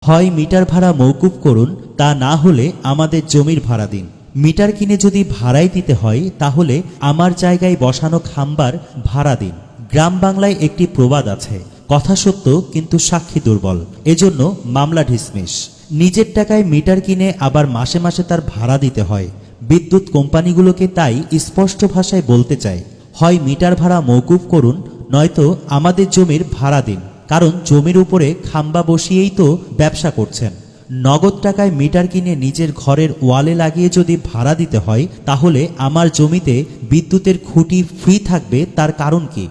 হয় মিটার ভাড়া মওকুফ করুন, তা না হলে আমাদের জমির ভাড়া দিন। মিটার কিনে যদি ভাড়াই দিতে হয় তাহলে আমার জায়গায় বসানো খাম্বার ভাড়া দিন। গ্রাম বাংলায় একটি প্রবাদ আছে, কথা সত্য কিন্তু সাক্ষী দুর্বল, এজন্য মামলা ডিসমিস। নিজের টাকায় মিটার কিনে আবার মাসে মাসে তার ভাড়া দিতে হয়। বিদ্যুৎ কোম্পানিগুলোকে তাই স্পষ্ট ভাষায় বলতে চাই, হয় মিটার ভাড়া মওকুফ করুন, নয়তো আমাদের জমির ভাড়া দিন। কারণ জমির উপরে খাম্বা বসিয়েই তো ব্যবসা করছেন। নগদ টাকায় মিটার কিনে নিজের ঘরের ওয়ালে লাগিয়ে যদি ভাড়া দিতে হয় তাহলে আমার জমিতে বিদ্যুতের খুঁটি ফ্রি থাকবে, তার কারণ কি?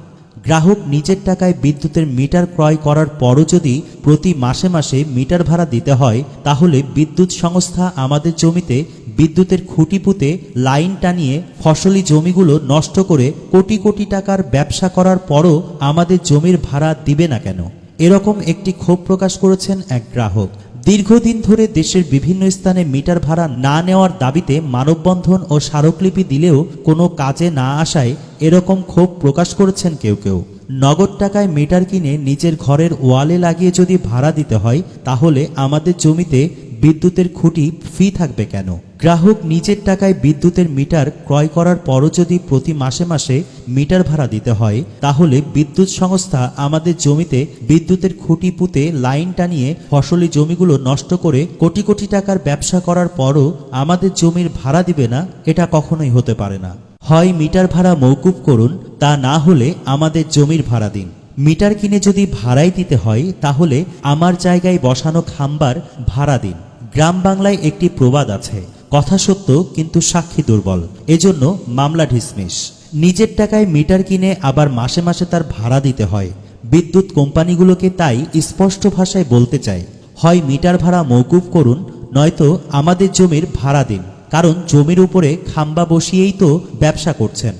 গ্রাহক নিজের টাকায় বিদ্যুতের মিটার ক্রয় করার পরও যদি প্রতি মাসে মাসে মিটার ভাড়া দিতে হয় তাহলে বিদ্যুৎ সংস্থা আমাদের জমিতে বিদ্যুতের খুঁটি পুঁতে লাইন টানিয়ে ফসলি জমিগুলো নষ্ট করে কোটি কোটি টাকার ব্যবসা করার পরও আমাদের জমির ভাড়া দিবে না কেন? এরকম একটি ক্ষোভ প্রকাশ করেছেন এক গ্রাহক। দীর্ঘদিন ধরে দেশের বিভিন্ন স্থানে মিটার ভাড়া না নেওয়ার দাবিতে মানববন্ধন ও স্মারকলিপি দিলেও কোনো কাজে না আসায় এরকম ক্ষোভ প্রকাশ করেছেন কেউ কেউ। নগদ টাকায় মিটার কিনে নিজের ঘরের ওয়ালে লাগিয়ে যদি ভাড়া দিতে হয় তাহলে আমাদের জমিতে বিদ্যুতের খুঁটি ফ্রি থাকবে কেন? গ্রাহক নিজের টাকায় বিদ্যুতের মিটার ক্রয় করার পরও যদি প্রতি মাসে মাসে মিটার ভাড়া দিতে হয় তাহলে বিদ্যুৎ সংস্থা আমাদের জমিতে বিদ্যুতের খুঁটি পুঁতে লাইন টানিয়ে ফসলি জমিগুলো নষ্ট করে কোটি কোটি টাকার ব্যবসা করার পরও আমাদের জমির ভাড়া দিবে না, এটা কখনোই হতে পারে না। হয় মিটার ভাড়া মওকুফ করুন, তা না হলে আমাদের জমির ভাড়া দিন। মিটার কিনে যদি ভাড়াই দিতে হয় তাহলে আমার জায়গায় বসানো খাম্বার ভাড়া দিন। গ্রাম বাংলায় একটি প্রবাদ আছে, কথা সত্য কিন্তু সাক্ষী দুর্বল, এজন্য মামলা ডিসমিস। নিজের টাকায় মিটার কিনে আবার মাসে মাসে তার ভাড়া দিতে হয়। বিদ্যুৎ কোম্পানিগুলোকে তাই স্পষ্ট ভাষায় বলতে চাই, হয় মিটার ভাড়া মওকুফ করুন, নয়তো আমাদের জমির ভাড়া দিন। কারণ জমির উপরে খাম্বা বসিয়েই তো ব্যবসা করছেন।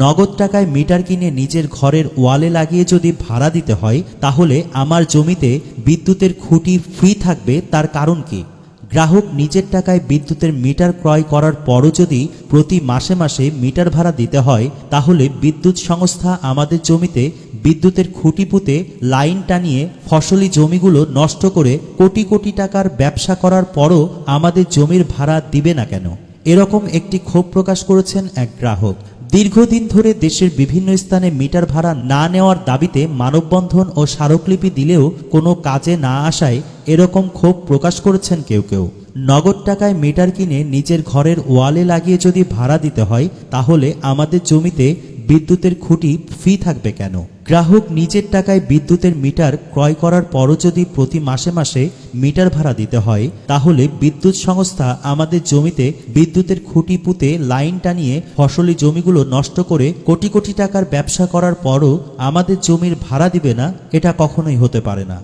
নগদ টাকায় মিটার কিনে নিজের ঘরের ওয়ালে লাগিয়ে যদি ভাড়া দিতে হয় তাহলে আমার জমিতে বিদ্যুতের খুঁটি ফ্রি থাকবে, তার কারণ কি? গ্রাহক নিজের টাকায় বিদ্যুতের মিটার ক্রয় করার পরও যদি প্রতি মাসে মাসে মিটার ভাড়া দিতে হয় তাহলে বিদ্যুৎ সংস্থা আমাদের জমিতে বিদ্যুতের খুঁটি পুঁতে লাইন টানিয়ে ফসলি জমিগুলো নষ্ট করে কোটি কোটি টাকার ব্যবসা করার পরও আমাদের জমির ভাড়া দিবে না কেন? এরকম একটি ক্ষোভ প্রকাশ করেছেন এক গ্রাহক। দীর্ঘদিন ধরে দেশের বিভিন্ন স্থানে মিটার ভাড়া না নেওয়ার দাবিতে মানববন্ধন ও স্মারকলিপি দিলেও কোনো কাজে না আসায় এরকম ক্ষোভ প্রকাশ করেছেন কেউ কেউ। নগদ টাকায় মিটার কিনে নিজের ঘরের ওয়ালে লাগিয়ে যদি ভাড়া দিতে হয় তাহলে আমাদের জমিতে বিদ্যুতের খুঁটি ফ্রি থাকবে কেন? গ্রাহক নিজের টাকায় বিদ্যুতের মিটার ক্রয় করার পরও যদি প্রতি মাসে মাসে মিটার ভাড়া দিতে হয় তাহলে বিদ্যুৎ সংস্থা আমাদের জমিতে বিদ্যুতের খুঁটি পুঁতে লাইন টানিয়ে ফসলি জমিগুলো নষ্ট করে কোটি কোটি টাকার ব্যবসা করার পরও আমাদের জমির ভাড়া দিবে না, এটা কখনোই হতে পারে না।